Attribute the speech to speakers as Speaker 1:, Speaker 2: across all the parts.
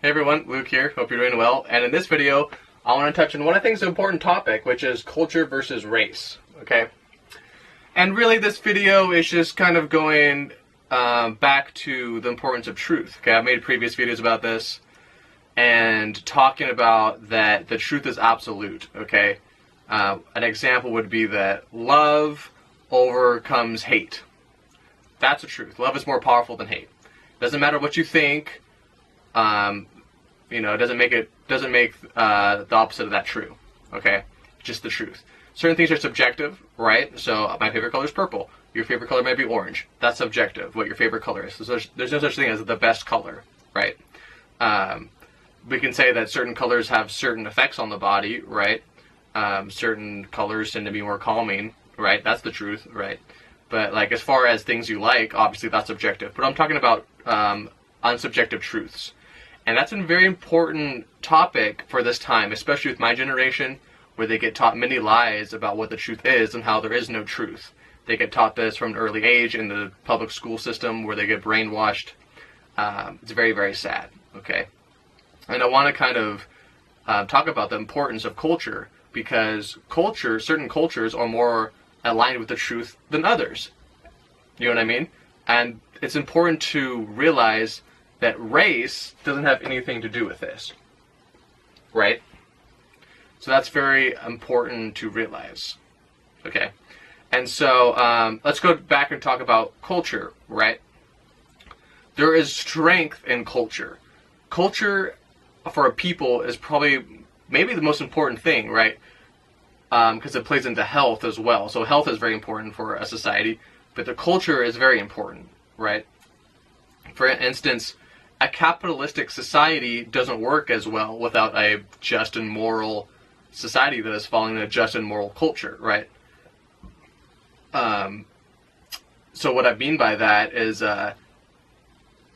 Speaker 1: Hey everyone, Luke here. Hope you're doing well. And in this video, I want to touch on what I think is an important topic, which is culture versus race. Okay? And really this video is just kind of going back to the importance of truth. Okay, I've made previous videos about this and talking about that the truth is absolute. Okay? An example would be that love overcomes hate. That's the truth. Love is more powerful than hate. Doesn't matter what you think. It doesn't make the opposite of that true. Okay, just the truth. Certain things are subjective, right? So my favorite color is purple. Your favorite color might be orange. That's subjective. What your favorite color is. So there's no such thing as the best color, right? We can say that certain colors have certain effects on the body, right? Certain colors tend to be more calming, right? That's the truth, right? But like as far as things you like, obviously that's subjective. But I'm talking about unsubjective truths. And that's a very important topic for this time, especially with my generation, where they get taught many lies about what the truth is and how there is no truth. They get taught this from an early age in the public school system where they get brainwashed. It's very, very sad, okay? And I want to kind of talk about the importance of culture, because certain cultures are more aligned with the truth than others. You know what I mean? And it's important to realize that race doesn't have anything to do with this, right? So that's very important to realize, okay? And so let's go back and talk about culture, right? There is strength in culture. Culture for a people is maybe the most important thing, right? Because it plays into health as well. So health is very important for a society, but the culture is very important, right? For instance, a capitalistic society doesn't work as well without a just and moral society that is following a just and moral culture, right? So what I mean by that is,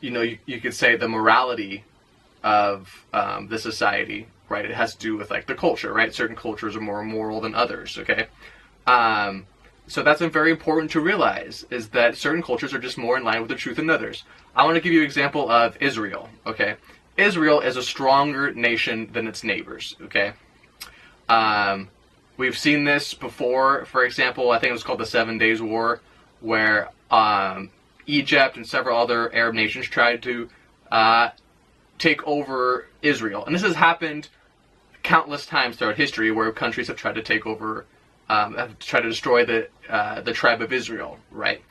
Speaker 1: you could say the morality of the society, right? It has to do with like the culture, right? Certain cultures are more moral than others, okay? So that's very important to realize, is that certain cultures are just more in line with the truth than others. I want to give you an example of Israel, okay? Israel is a stronger nation than its neighbors, okay? We've seen this before. For example, I think it was called the 7 Days War, where Egypt and several other Arab nations tried to take over Israel. And this has happened countless times throughout history where countries have tried to take over, have tried to destroy the tribe of Israel, right?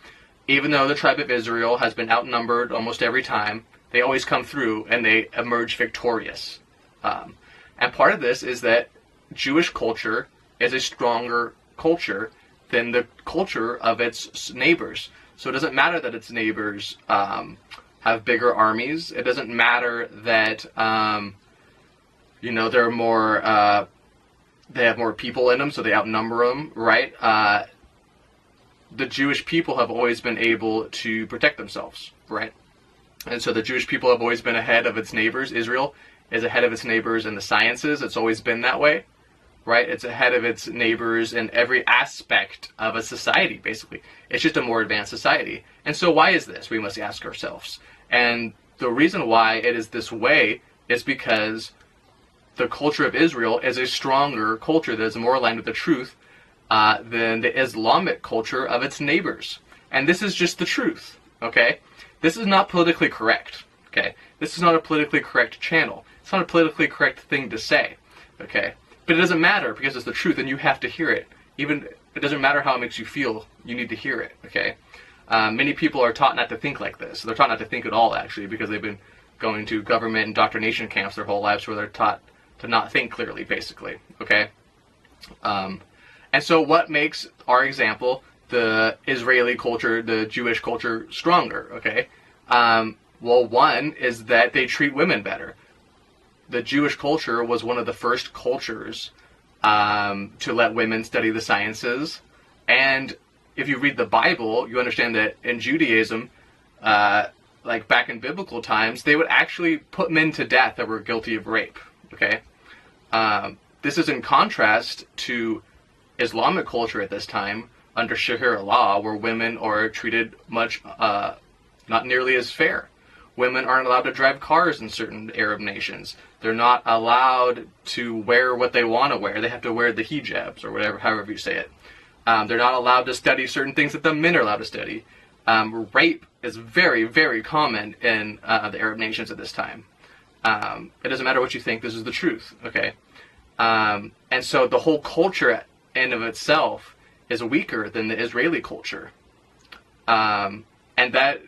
Speaker 1: Even though the tribe of Israel has been outnumbered almost every time, they always come through and they emerge victorious. And part of this is that Jewish culture is a stronger culture than the culture of its neighbors. So it doesn't matter that its neighbors have bigger armies. It doesn't matter that they're more they have more people in them, so they outnumber them, right? The Jewish people have always been able to protect themselves, right? And so the Jewish people have always been ahead of its neighbors. Israel is ahead of its neighbors in the sciences. It's always been that way, right? It's ahead of its neighbors in every aspect of a society, basically. It's just a more advanced society. And so why is this? We must ask ourselves. And the reason why it is this way is because the culture of Israel is a stronger culture that is more aligned with the truth than the Islamic culture of its neighbors. And this is just the truth, okay? This is not politically correct, okay? This is not a politically correct channel. It's not a politically correct thing to say, okay? But it doesn't matter because it's the truth and you have to hear it. Even, it doesn't matter how it makes you feel, you need to hear it, okay? Many people are taught not to think like this. They're taught not to think at all, actually, because they've been going to government indoctrination camps their whole lives where they're taught to not think clearly, basically, okay? And so what makes our example, the Israeli culture, the Jewish culture, stronger, okay? Well, one is that they treat women better. The Jewish culture was one of the first cultures to let women study the sciences. And if you read the Bible, you understand that in Judaism, like back in biblical times, they would actually put men to death that were guilty of rape, okay? This is in contrast to Islamic culture at this time, under Sharia law, where women are treated much, not nearly as fair, Women aren't allowed to drive cars in certain Arab nations. They're not allowed to wear what they want to wear. They have to wear the hijabs or whatever, however you say it. They're not allowed to study certain things that the men are allowed to study. Rape is very, very common in the Arab nations at this time. It doesn't matter what you think, this is the truth, okay? And so the whole culture in of itself is weaker than the Israeli culture. And that,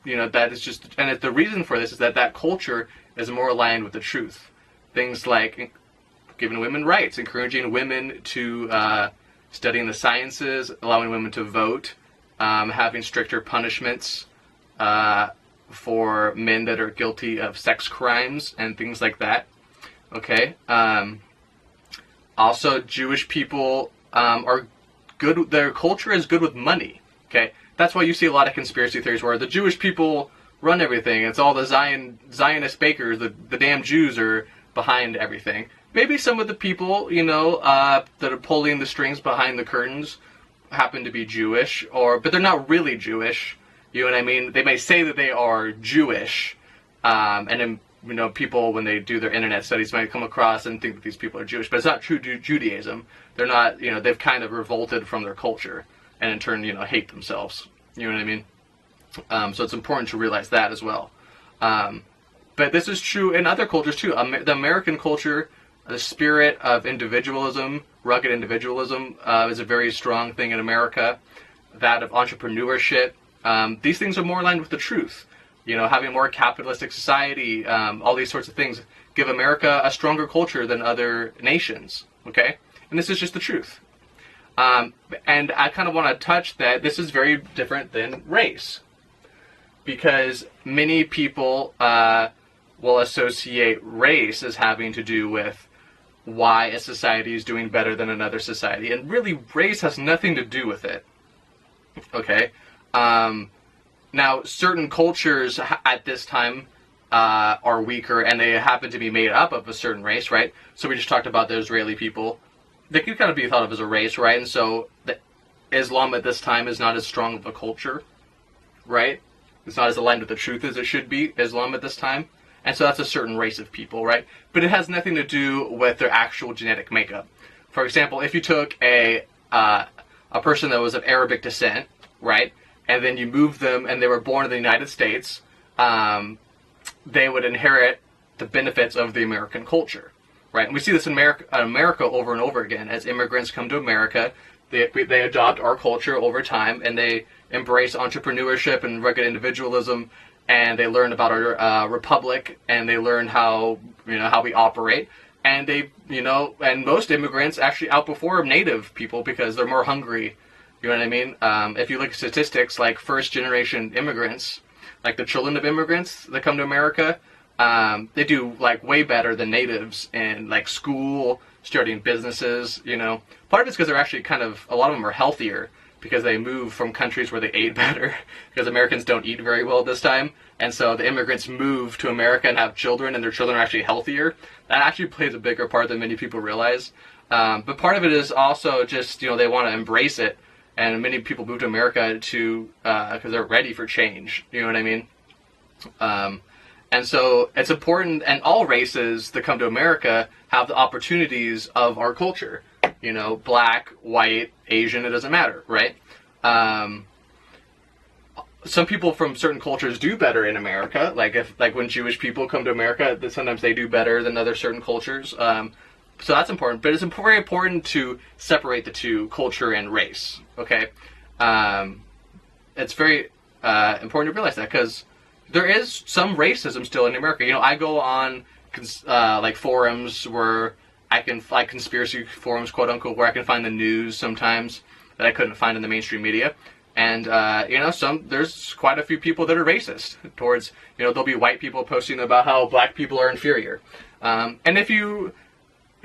Speaker 1: that is just, and the reason for this is that culture is more aligned with the truth. Things like giving women rights, encouraging women to study in the sciences, allowing women to vote, having stricter punishments for men that are guilty of sex crimes and things like that. Okay. Also, Jewish people are good. Their culture is good with money. Okay. That's why you see a lot of conspiracy theories where the Jewish people run everything. It's all the Zionist bakers. The damn Jews are behind everything. Maybe some of the people, that are pulling the strings behind the curtains happen to be Jewish, but they're not really Jewish. You know what I mean? They may say that they are Jewish, and then, people, when they do their internet studies, might come across and think that these people are Jewish, but it's not true Judaism. They're not, they've kind of revolted from their culture, and in turn, hate themselves. You know what I mean? So it's important to realize that as well. But this is true in other cultures too. The American culture, the spirit of individualism, rugged individualism, is a very strong thing in America. That of entrepreneurship. These things are more aligned with the truth. Having a more capitalistic society, all these sorts of things give America a stronger culture than other nations. Okay? And this is just the truth. And I kind of want to touch that this is very different than race. Because many people will associate race as having to do with why a society is doing better than another society. And really, race has nothing to do with it. Okay? Now, certain cultures at this time are weaker, and they happen to be made up of a certain race, right? So we just talked about the Israeli people. They could kind of be thought of as a race, right? And so Islam at this time is not as strong of a culture, right? It's not as aligned with the truth as it should be, Islam at this time. And so that's a certain race of people, right? But it has nothing to do with their actual genetic makeup. For example, if you took a person that was of Arabic descent, right? And then you moved them and they were born in the United States, they would inherit the benefits of the American culture, right? And we see this in America over and over again. As immigrants come to America, they adopt our culture over time, and they embrace entrepreneurship and rugged individualism, and they learn about our republic, and they learn how we operate. And and most immigrants actually outperform native people because they're more hungry. You know what I mean? If you look at statistics, like first-generation immigrants, like the children of immigrants that come to America, they do like way better than natives in like school, starting businesses. Part of it's because they're actually a lot of them are healthier because they move from countries where they ate better, because Americans don't eat very well this time. And so the immigrants move to America and have children, and their children are actually healthier. That actually plays a bigger part than many people realize. But part of it is also just, they want to embrace it. And many people move to America because they're ready for change. You know what I mean? And so it's important, and all races that come to America have the opportunities of our culture. Black, white, Asian, it doesn't matter, right? Some people from certain cultures do better in America. Like when Jewish people come to America, sometimes they do better than other certain cultures. So that's important. But it's very important to separate the two, culture and race. Okay? It's very important to realize that, because there is some racism still in America. I go on forums where I can conspiracy forums, quote unquote, where I can find the news sometimes that I couldn't find in the mainstream media. And there's quite a few people that are racist towards, there'll be white people posting about how black people are inferior. And if you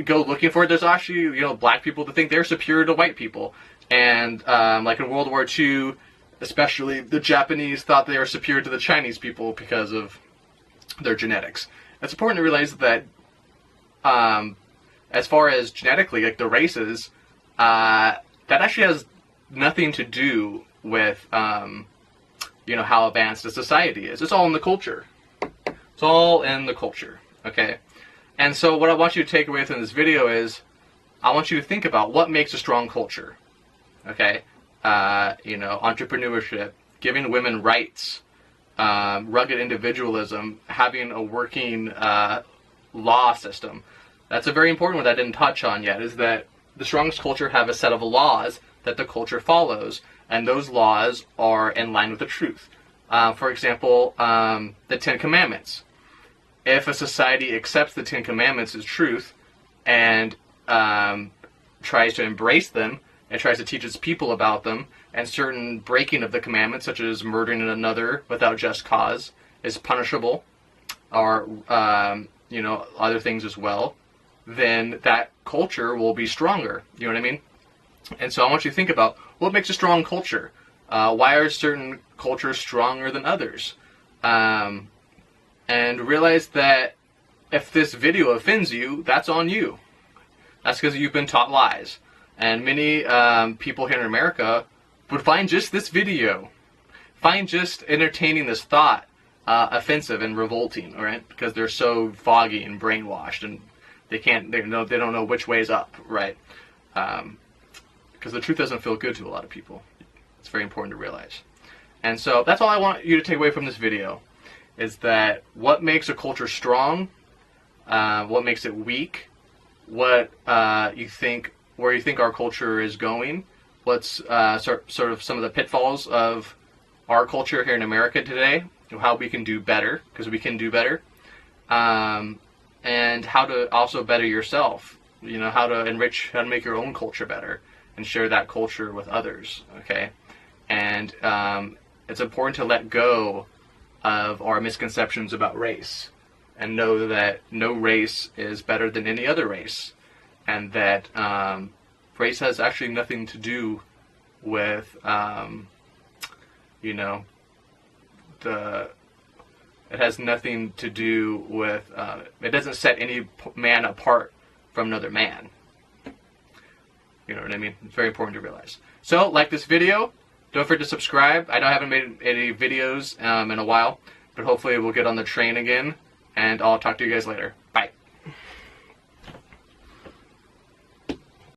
Speaker 1: go looking for it, there's actually, black people that think they're superior to white people. And like in World War II, especially, the Japanese thought they were superior to the Chinese people because of their genetics. It's important to realize that as far as genetically, like the races, that actually has nothing to do with, how advanced a society is. It's all in the culture. It's all in the culture, okay? And so what I want you to take away from this video is, I want you to think about what makes a strong culture, okay? Entrepreneurship, giving women rights, rugged individualism, having a working law system. That's a very important one that I didn't touch on yet, is that the strongest culture have a set of laws that the culture follows, and those laws are in line with the truth. For example, the Ten Commandments. If a society accepts the Ten Commandments as truth and tries to embrace them and tries to teach its people about them, and certain breaking of the commandments, such as murdering another without just cause, is punishable, or other things as well, then that culture will be stronger. You know what I mean? And so I want you to think about what makes a strong culture. Why are certain cultures stronger than others? And realize that if this video offends you, that's on you. That's because you've been taught lies. And many people here in America would find just this video, find just entertaining this thought offensive and revolting, right? Because they're so foggy and brainwashed, and they don't know which way is up, right? Because the truth doesn't feel good to a lot of people. It's very important to realize. And so that's all I want you to take away from this video, is that what makes a culture strong, what makes it weak, what where you think our culture is going, what's sort of some of the pitfalls of our culture here in America today, how we can do better, because we can do better, and how to also better yourself, how to make your own culture better and share that culture with others, okay? And it's important to let go of our misconceptions about race and know that no race is better than any other race, and that race has actually nothing to do with it has nothing to do with it doesn't set any man apart from another man. You know what I mean? It's very important to realize. So, like this video. Don't forget to subscribe. I haven't made any videos in a while, but hopefully we'll get on the train again, and I'll talk to you guys later. Bye.